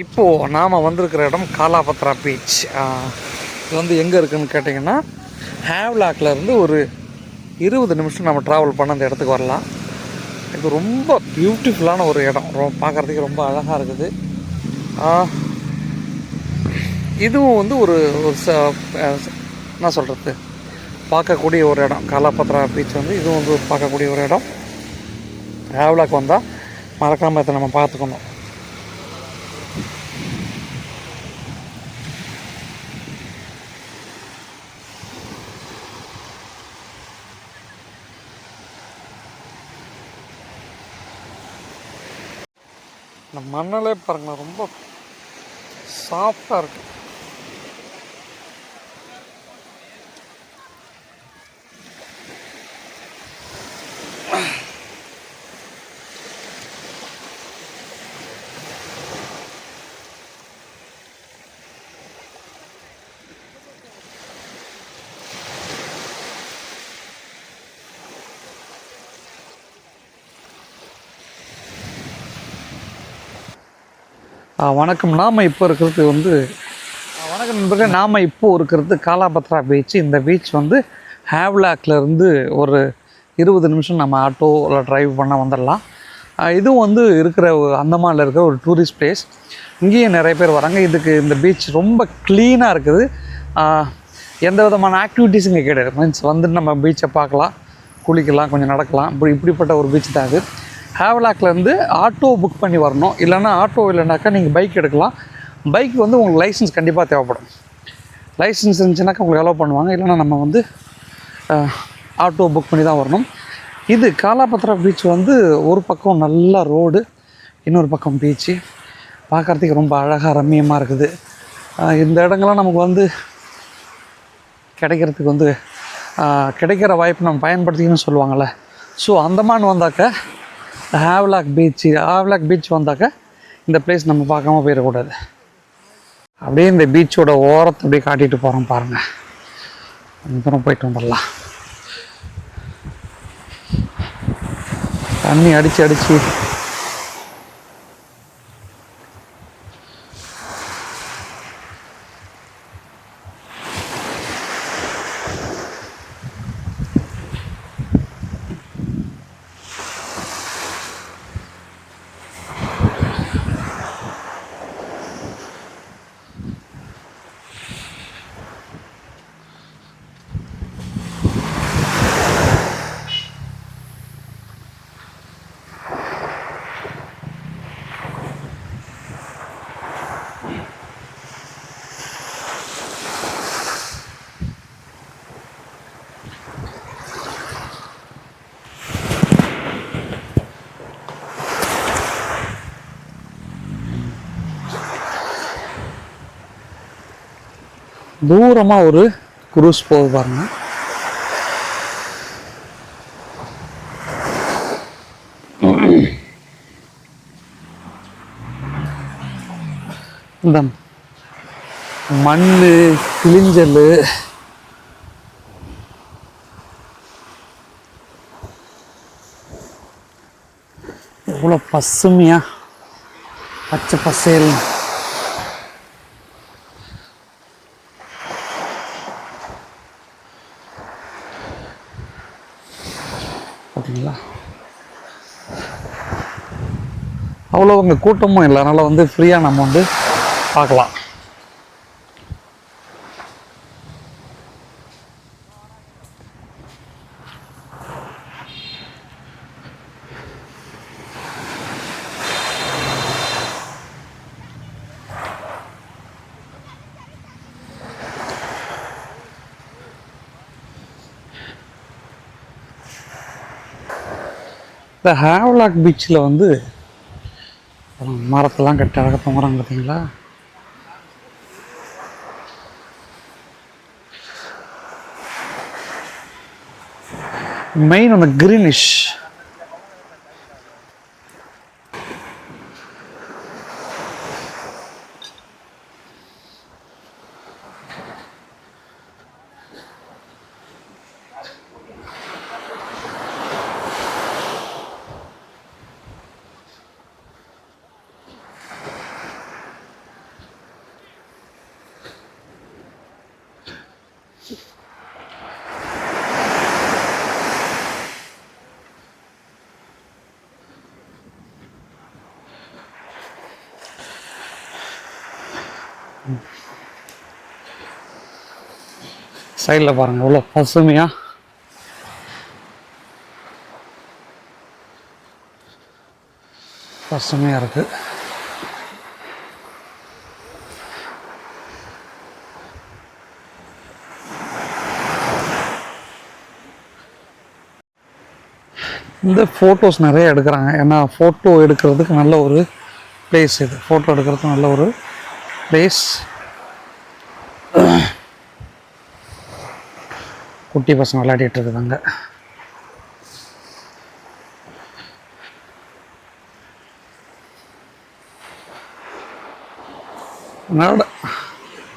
இப்போது நாம் வந்திருக்கிற இடம் காலாபத்ரா பீச். இது வந்து எங்கே இருக்குதுன்னு கேட்டிங்கன்னா, ஹேவ்லாக்லேருந்து ஒரு 20 நிமிஷம் நம்ம ட்ராவல் பண்ண அந்த இடத்துக்கு வரலாம். இது ரொம்ப பியூட்டிஃபுல்லான ஒரு இடம், பார்க்குறதுக்கு ரொம்ப அழகாக இருக்குது. இதுவும் வந்து ஒரு என்ன சொல்கிறது, பார்க்கக்கூடிய ஒரு இடம். காலாபத்ரா பீச் வந்து இதுவும் வந்து ஒரு பார்க்கக்கூடிய ஒரு இடம். ஹேவ்லாக் வந்தால் மறக்காமல் இதை நம்ம பார்த்துக்கணும். இந்த மண்ணலே பாருங்களேன், ரொம்ப சாஃப்டாக இருக்குது. வணக்கம். நாம் இப்போ இருக்கிறது வந்து வணக்கம் நண்பர்கள். நாம் இப்போது இருக்கிறது காலாபத்ரா பீச். இந்த பீச் வந்து ஹேவ்லாக்லேருந்து ஒரு 20 நிமிஷம் நம்ம ஆட்டோவில் ட்ரைவ் பண்ண வந்துடலாம். இதுவும் வந்து இருக்கிற அந்தமானில் இருக்கிற ஒரு டூரிஸ்ட் பிளேஸ். இங்கேயும் நிறைய பேர் வராங்க. இந்த பீச் ரொம்ப க்ளீனாக இருக்குது. எந்த விதமான ஆக்டிவிட்டீஸும் இங்கே கிடையாது. மீன்ஸ் வந்துட்டு நம்ம பீச்சை பார்க்கலாம், குளிக்கலாம், கொஞ்சம் நடக்கலாம். இப்படிப்பட்ட ஒரு பீச் தான் இது. ஹேவ்லாக்லேருந்து ஆட்டோ புக் பண்ணி வரணும். இல்லைனா ஆட்டோ இல்லைனாக்கா நீங்கள் பைக் எடுக்கலாம். பைக் வந்து உங்களுக்கு லைசன்ஸ் கண்டிப்பாக தேவைப்படும். லைசன்ஸ் இருந்துச்சுனாக்கா உங்களுக்கு அலோவ் பண்ணுவாங்க. இல்லைனா நம்ம வந்து ஆட்டோ புக் பண்ணி தான் வரணும். இது காலாபத்ரா பீச் வந்து ஒரு பக்கம் நல்ல ரோடு, இன்னொரு பக்கம் பீச்சு. பார்க்குறதுக்கு ரொம்ப அழகாக ரம்மியமாக இருக்குது. இந்த இடங்கள்லாம் நமக்கு வந்து கிடைக்கிறதுக்கு வந்து கிடைக்கிற வாய்ப்பு நம்ம பயன்படுத்திக்கணும்னு சொல்லுவாங்கள்ல. ஸோ அந்தமான் வந்தாக்க ஹேவ்லாக் பீச் வந்தாக்க இந்த பிளேஸ் நம்ம பார்க்காம போயிடக்கூடாது. அப்படியே இந்த பீச்சோட ஓரத்தை அப்படியே காட்டிகிட்டு போகிறோம் பாருங்கள். தூரம் போயிட்டு வந்துடலாம். தண்ணி அடித்து தூரமாக ஒரு குரூஸ் போகுது பாருங்க. இந்த மண், கிளிஞ்சல், எவ்வளோ பசுமையாக பச்சை பசேல். பார்த்தீங்களா, அவ்வளோ அங்கே கூட்டமும் இல்லை. அதனால் வந்து ஃப்ரீயாக நம்ம வந்து பார்க்கலாம். இந்த ஹேவ்லாக் பீச்சில் வந்து மரத்தெல்லாம் கட்டி அழகாக தொங்குறாங்க பார்த்தீங்களா. மெயின் அந்த கிரீனிஷ். சைடில் பாருங்கள் எவ்வளோ பசுமையாக இருக்குது. இந்த ஃபோட்டோஸ் நிறைய எடுக்கிறாங்க. ஏன்னா ஃபோட்டோ எடுக்கிறதுக்கு நல்ல ஒரு பிளேஸ் இது. ஃபோட்டோ எடுக்கிறதுக்கு நல்ல ஒரு பிளேஸ். குட்டி பசங்க விளையாடிட்டு இருக்குதாங்க.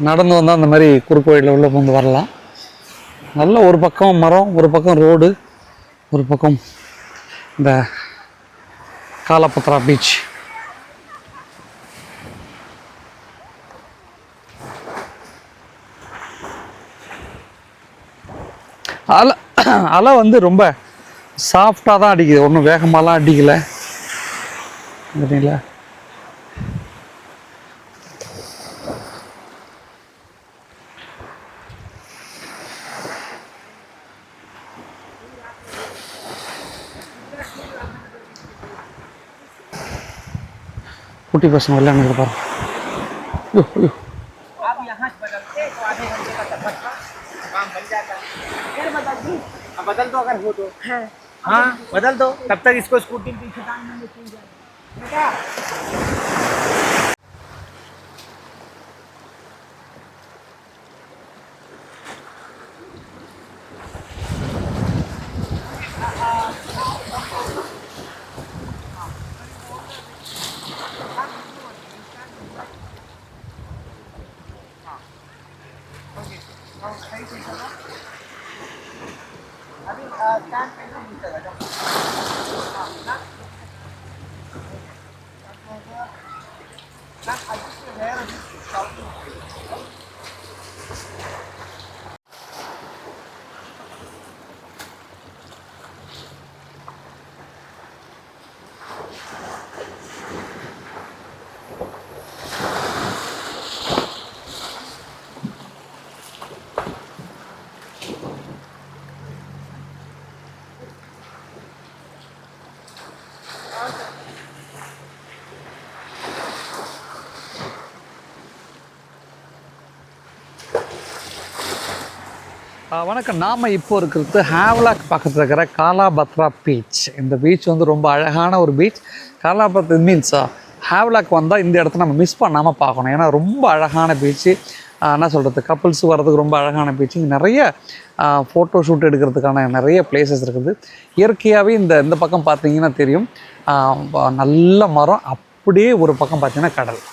நடந்து வந்தால் அந்த மாதிரி குறுக்கு வழியில் உள்ள வந்து வரலாம். நல்ல ஒரு பக்கம் மரம், ஒரு பக்கம் ரோடு, ஒரு பக்கம் இந்த காலாபத்ரா பீச். அலை வந்து ரொம்ப சாஃப்டாக தான் அடிக்குது, ஒன்றும் வேகமாலாம் அடிக்கலை. சரிங்களா? कुटी बस में लेने के बाद यो यो आप यहाँ बदलते तो आधे घंटे का सफर का काम बन जाता है। फिर बदल दूँ? बदल दो अगर हो तो। हाँ बदल दो, तब तक इसको स्कूटी पीछे टांगने में चल जाए बेटा। வணக்கம். நாம் இப்போ இருக்கிறது ஹேவ்லாக் பக்கத்தில் இருக்கிற காலாபத்ரா பீச். இந்த பீச் வந்து ரொம்ப அழகான ஒரு பீச். காலாபத்ரா மீன்ஸ் ஹேவ்லாக் வந்தால் இந்த இடத்த நம்ம மிஸ் பண்ணாமல் பார்க்கணும். ஏன்னா ரொம்ப அழகான பீச்சு. என்ன சொல்கிறது, கப்புள்ஸ் வர்றதுக்கு ரொம்ப அழகான பீச்சு. இங்கே நிறைய ஃபோட்டோ ஷூட் எடுக்கிறதுக்கான நிறைய பிளேசஸ் இருக்குது. இயற்கையாகவே இந்த பக்கம் பார்த்தீங்கன்னா தெரியும், நல்ல மரம், அப்படியே ஒரு பக்கம் பார்த்தீங்கன்னா கடல்.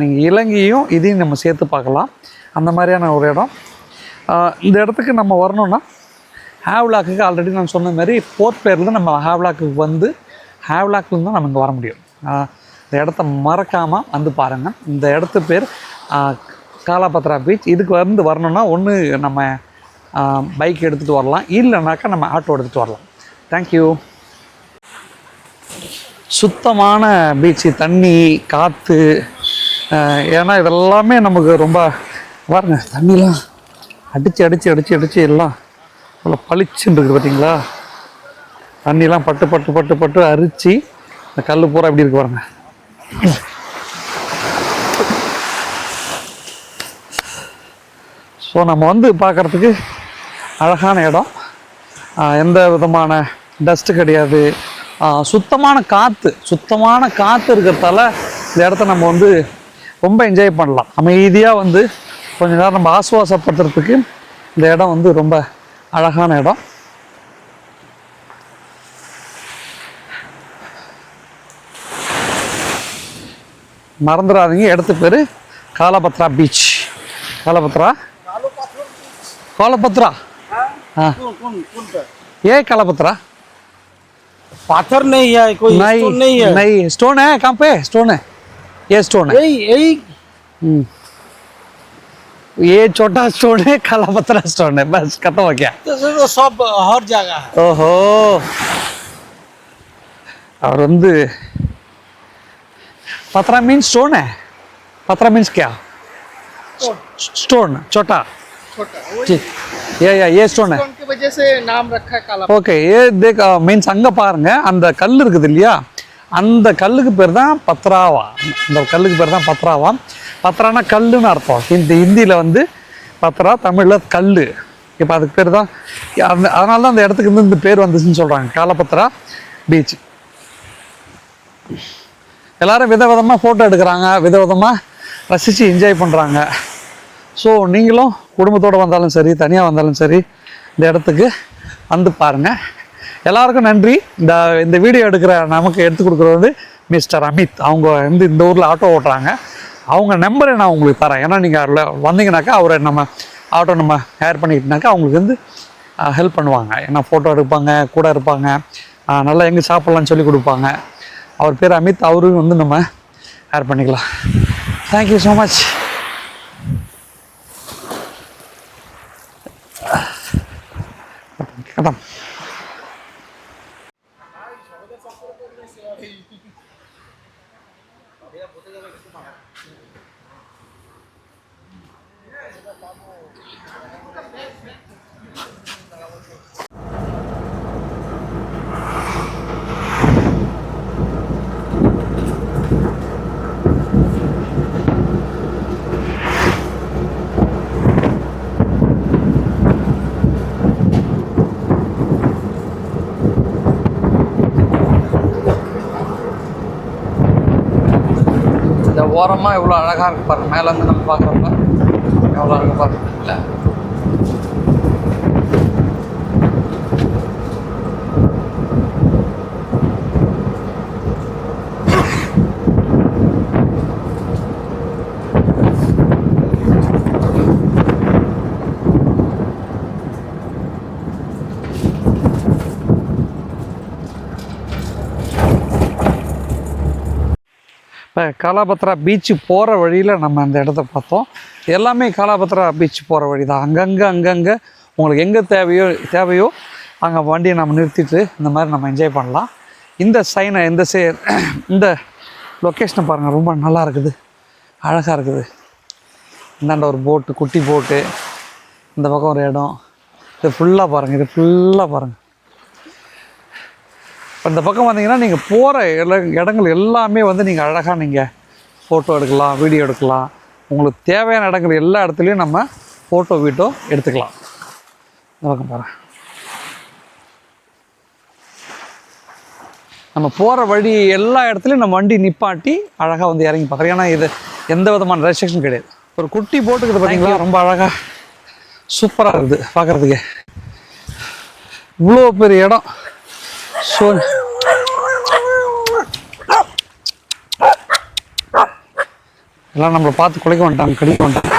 நீங்கள் இலங்கையும் இதையும் நம்ம சேர்த்து பார்க்கலாம். அந்த மாதிரியான ஒரு இடம். இந்த இடத்துக்கு நம்ம வரணுன்னா ஹேவ்லாக்கு ஆல்ரெடி நான் சொன்ன மாதிரி போர்ட் பேரில் நம்ம ஹேவ்லாக்கு வந்து ஹேவ்லாக்லேருந்து தான் நம்ம இங்கே வர முடியும். இந்த இடத்த மறக்காமல் வந்து பாருங்கள். இந்த இடத்து பேர் காலாபத்ரா பீச். இதுக்கு வந்து வரணுன்னா ஒன்று நம்ம பைக் எடுத்துகிட்டு வரலாம், இல்லைனாக்கா நம்ம ஆட்டோ எடுத்துகிட்டு வரலாம். தேங்க்யூ. சுத்தமான பீச்சு, தண்ணி, காற்று, ஏன்னா இதெல்லாமே நமக்கு ரொம்ப பாருங்க, தண்ணிலாம் அடித்து அடித்து அடித்து அடித்து எல்லாம் அவ்வளோ பளிச்சுன்னு இருக்குது பார்த்தீங்களா. தண்ணிலாம் பட்டு பட்டு பட்டு பட்டு அரிச்சு இந்த கல் பூரா எப்படி இருக்கு பாருங்க. ஸோ நம்ம வந்து பார்க்குறதுக்கு அழகான இடம். எந்த விதமான டஸ்ட்டு கிடையாது. சுத்தமான காற்று இருக்கிறதால இந்த இடத்த நம்ம வந்து ரொம்ப என்ஜாய் பண்ணலாம். அமைதியாக வந்து கொஞ்ச நேரம் நம்ம ஆசுவாசப்படுத்துறதுக்கு இந்த இடம் வந்து ரொம்ப அழகான இடம். மறந்துடாதீங்க, இடத்து பேர் காலாபத்ரா பீச். कालापत्रा कालापत्रा हाँ ये कालापत्रा पाथर नहीं है कोई नहीं स्टोन नहीं है नहीं स्टोन है कहाँ पे स्टोन है ये स्टोन है यही यही ये छोटा स्टोन है कालापत्रा स्टोन है बस खत्म हो गया तो सब हर जगह है ஓஹோ और வந்து पत्रा मीन्स स्टोन है पत्रा मीन्स क्या स्टोन छोटा छोटा जी ये स्टोन है की वजह से नाम रखा है काला ஓகே ஏ தேக் மீன்ஸ் அங்கே பாருங்க அந்த கல் இருக்குது இல்லையா அந்த கல்லுக்கு பேர் தான் பத்ராவா அந்த கல்லுக்கு பேர் தான் பத்ராவா பத்ரானா கல்லுன்னு அர்த்தம் ஹிந்தியில் வந்து பத்ரா தமிழில் கல் இப்போ அதுக்கு பேர் தான் அதனால தான் அந்த இடத்துக்கு வந்து இந்த பேர் வந்துச்சுன்னு சொல்கிறாங்க காலபத்ரா பீச் எல்லாரும் விதவிதமாக ஃபோட்டோ எடுக்கிறாங்க விதவிதமாக ரசித்து என்ஜாய் பண்ணுறாங்க ஸோ நீங்களும் குடும்பத்தோடு வந்தாலும் சரி தனியாக வந்தாலும் சரி இந்த இடத்துக்கு வந்து பாருங்கள் எல்லாருக்கும் நன்றி இந்த வீடியோ எடுக்கிற நமக்கு எடுத்து கொடுக்குறது வந்து மிஸ்டர் அமித் அவங்க வந்து இந்த ஊரில் ஆட்டோ ஓட்டுறாங்க அவங்க நம்பரை நான் உங்களுக்கு தரேன் ஏன்னா நீங்கள் அதில் வந்தீங்கன்னாக்கா அவரை நம்ம ஆட்டோ நம்ம ஹேர் பண்ணிக்கிட்டனாக்கா அவங்களுக்கு வந்து ஹெல்ப் பண்ணுவாங்க ஏன்னா ஃபோட்டோ எடுப்பாங்க கூட இருப்பாங்க நல்லா எங்கே சாப்பிட்லான்னு சொல்லி கொடுப்பாங்க அவர் பேர் அமித் அவரும் வந்து நம்ம ஹேர் பண்ணிக்கலாம் தேங்க்யூ ஸோ மச் கதம் இந்த ஓரமாக எவ்வளோ அழகாக இருக்கு பாருங்க மேலேருந்து நம்ம பார்க்குறப்ப எவ்வளோ அழகாக பாருங்க இல்லை இப்போ காலாபத்ரா பீச்சு போகிற வழியில் நம்ம அந்த இடத்த பார்த்தோம் எல்லாமே காலாபத்ரா பீச் போகிற வழி தான் அங்கங்கே உங்களுக்கு எங்கே தேவையோ அங்கே வண்டியை நம்ம நிறுத்திட்டு இந்த மாதிரி நம்ம என்ஜாய் பண்ணலாம் இந்த சைனை இந்த லொக்கேஷனை பாருங்கள் ரொம்ப நல்லா இருக்குது அழகாக இருக்குது இந்தாண்ட ஒரு போட்டு குட்டி போட்டு இந்த பக்கம் ஒரு இடம் இது ஃபுல்லாக பாருங்கள் இந்த பக்கம் வந்தீங்கன்னா நீங்கள் போகிற இடங்கள் எல்லாமே வந்து நீங்கள் அழகாக நீங்கள் ஃபோட்டோ எடுக்கலாம் வீடியோ எடுக்கலாம் உங்களுக்கு தேவையான இடங்கள் எல்லா இடத்துலையும் நம்ம ஃபோட்டோ வீட்டோ எடுத்துக்கலாம் இந்த பக்கம் பாருங்கள் நம்ம போகிற வழி எல்லா இடத்துலையும் நம்ம வண்டி நிப்பாட்டி அழகாக வந்து இறங்கி பார்க்குறோம் ஏன்னா இது எந்த விதமான ரெஸ்ட்ரிக்ஷன் கிடையாது ஒரு குட்டி போட்டுக்குது பார்த்தீங்களா ரொம்ப அழகாக சூப்பராக இருக்குது பார்க்குறதுக்கு இவ்வளோ பெரிய இடம் ஸோ எல்லாம் நம்மளை பார்த்து குலைக்க வந்துட்டாங்க கடிக்க வந்துட்டாங்க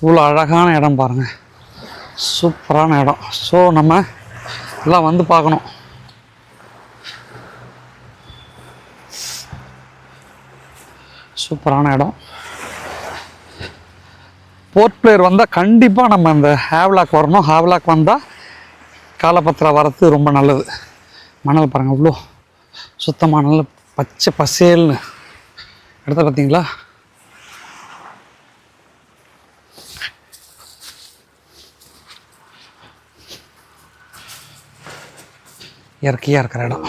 இவ்வளோ அழகான இடம் பாருங்கள் சூப்பரான இடம் ஸோ நம்ம எல்லாம் வந்து பார்க்கணும் சூப்பரான இடம் போர்ட் பிளேயர் வந்தால் கண்டிப்பாக நம்ம இந்த ஹேவ்லாக் வரணும் ஹேவ்லாக் வந்தால் காலபத்ரா வரது ரொம்ப நல்லது மணல் பாருங்கள் இவ்வளோ சுத்தமான நல்ல பச்சை பசேல்னு இடத்த பார்த்தீங்களா இயற்கையாக இருக்கிற இடம்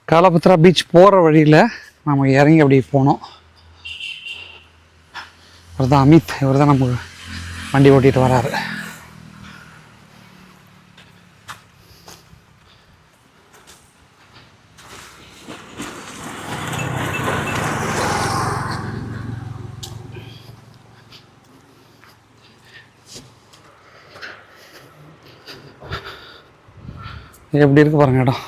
காலபத்ரா பீச் போகிற வழியில் நம்ம இறங்கி அப்படி போனோம் இவர் தான் அமித் இவர் தான் நமக்கு வண்டி ஓட்டிகிட்டு வராரு எப்படி இருக்கு பாருங்க இடம்.